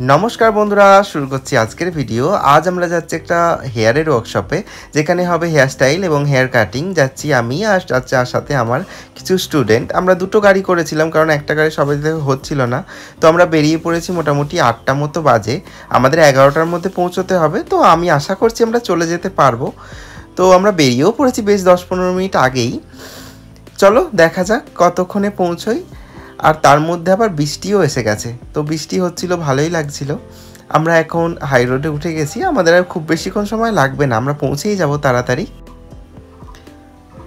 নমস্কার বন্ধুরা, শুরু করছি আজকের ভিডিও। আজ আমরা যাচ্ছি একটা হেয়ারের ওয়ার্কশপে, যেখানে হবে হেয়ার স্টাইল এবং হেয়ার কাটিং। যাচ্ছি আমি আর যাচ্ছে আর সাথে আমার কিছু স্টুডেন্ট। আমরা দুটো গাড়ি করেছিলাম, কারণ একটা গাড়ি সবাই হচ্ছিল না। তো আমরা বেরিয়ে পড়েছি মোটামুটি 8টা মতো বাজে। আমাদের 11টার মধ্যে পৌঁছতে হবে, তো আমি আশা করছি আমরা চলে যেতে পারবো। তো আমরা বেরিয়েও পড়েছি বেশ 10-15 মিনিট আগেই। চলো দেখা যাক কতক্ষণে পৌঁছোই। আর তার মধ্যে আবার বৃষ্টিও এসে গেছে, তো বৃষ্টি হচ্ছিল, ভালোই লাগছিল। আমরা এখন হাই রোডে উঠে গেছি, আমাদের আর খুব বেশিক্ষণ সময় লাগবে না, আমরা পৌঁছেই যাব তাড়াতাড়ি।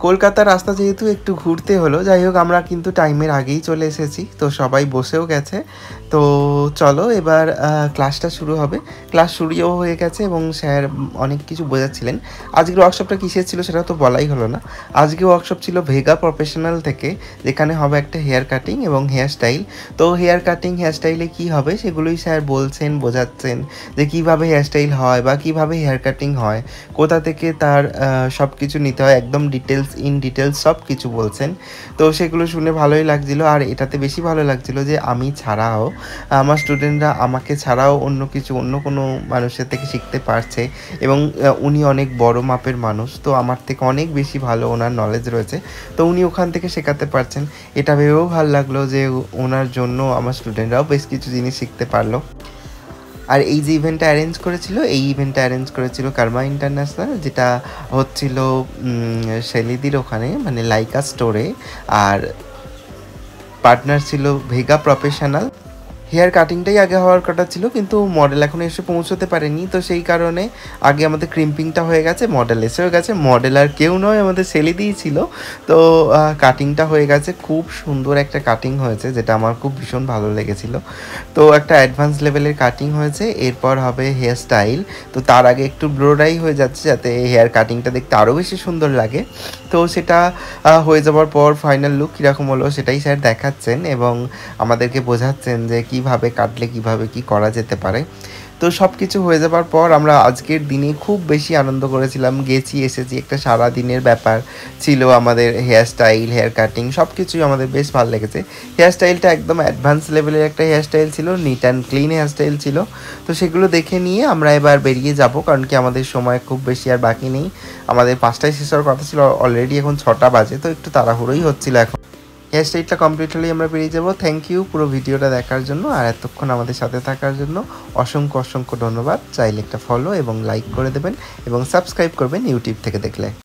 কলকাতার রাস্তা যেহেতু একটু ঘুরতে হলো, যাই হোক আমরা কিন্তু টাইমের আগেই চলে এসেছি, তো সবাই বসেও গেছে। তো চলো এবার ক্লাসটা শুরু হবে। ক্লাস শুরুও হয়ে গেছে এবং স্যার অনেক কিছু বোঝাচ্ছিলেন। আজকের ওয়ার্কশপটা কিসের ছিল সেটা তো বলাই হলো না। আজকে ওয়ার্কশপ ছিল ভেগা প্রফেশনাল থেকে, যেখানে হবে একটা হেয়ার কাটিং এবং হেয়ার স্টাইল। তো হেয়ার কাটিং হেয়ার স্টাইলে কী হবে সেগুলোই স্যার বলছেন, বোঝাচ্ছেন যে কীভাবে হেয়ার স্টাইল হয় বা কীভাবে হেয়ার কাটিং হয়, কোথা থেকে তার সব কিছু নিতে হয়, একদম ডিটেলস সব কিছু বলছেন। তো সেগুলো শুনে ভালোই লাগছিল। আর এটাতে বেশি ভালো লাগছিল যে আমি ছাড়াও আমার স্টুডেন্টরা আমাকে ছাড়াও অন্য কোনো মানুষের থেকে শিখতে পারছে। এবং উনি অনেক বড় মাপের মানুষ, তো আমার থেকে অনেক বেশি ভালো ওনার নলেজ রয়েছে, তো উনি ওখান থেকে শেখাতে পারছেন। এটা ভেবেও ভালো লাগলো যে ওনার জন্য আমার স্টুডেন্টরাও বেশ কিছু জিনিস শিখতে পারলো। আর এই যে ইভেন্টটা অ্যারেঞ্জ করেছিল কার্মা ইন্টারন্যাশনাল, যেটা হচ্ছিল শেলিদির ওখানে, মানে লাইকা স্টোরে। আর পার্টনার ছিল ভেগা প্রফেশনাল। হেয়ার কাটিংটাই আগে হওয়ার কথা ছিল, কিন্তু মডেল এখন এসে পৌঁছতে পারেনি, তো সেই কারণে আগে আমাদের ক্রিম্পিংটা হয়ে গেছে, মডেল এসেও গেছে। মডেল আর কেউ নয়, আমাদের সেলে দিয়েছিল। তো কাটিংটা হয়ে গেছে, খুব সুন্দর একটা কাটিং হয়েছে, যেটা আমার খুব ভীষণ ভালো লেগেছিল। তো একটা অ্যাডভান্স লেভেলের কাটিং হয়েছে, এরপর হবে হেয়ার স্টাইল। তো তার আগে একটু ব্লোডাই হয়ে যাচ্ছে, যাতে হেয়ার কাটিংটা দেখতে আরও বেশি সুন্দর লাগে। তো সেটা হয়ে যাওয়ার পর ফাইনাল লুক কীরকম হলো সেটাই স্যার দেখাচ্ছেন এবং আমাদেরকে বোঝাচ্ছেন যে কীভাবে কাটলে কীভাবে কী করা যেতে পারে। তো সব কিছু হয়ে যাবার পর আমরা আজকের দিনে খুব বেশি আনন্দ করেছিলাম, গেছি এসেছি, একটা সারা দিনের ব্যাপার ছিল আমাদের। হেয়ার স্টাইল, হেয়ার কাটিং সব কিছুই আমাদের বেশ ভালো লেগেছে। হেয়ার স্টাইলটা একদম অ্যাডভান্স লেভেলের একটা হেয়ার স্টাইল ছিল, neat and clean hair style ছিল। তো সেগুলো দেখে নিয়ে আমরা এবার বেরিয়ে যাব, কারণ কি আমাদের সময় খুব বেশি আর বাকি নেই। আমাদের 5টায় শেষ হওয়ার কথা ছিল, অলরেডি এখন 6টা বাজে, তো একটু তাড়াহুড়োই হচ্ছিল এখন। হেয়ার স্টাইলটা কমপ্লিট হলেই আমরা বেরিয়ে যাবো। থ্যাংক ইউ পুরো ভিডিওটা দেখার জন্য, আর এতক্ষণ আমাদের সাথে থাকার জন্য অসংখ্য ধন্যবাদ। চাইলে একটা ফলো এবং লাইক করে দেবেন এবং সাবস্ক্রাইব করবেন ইউটিউব থেকে দেখলে।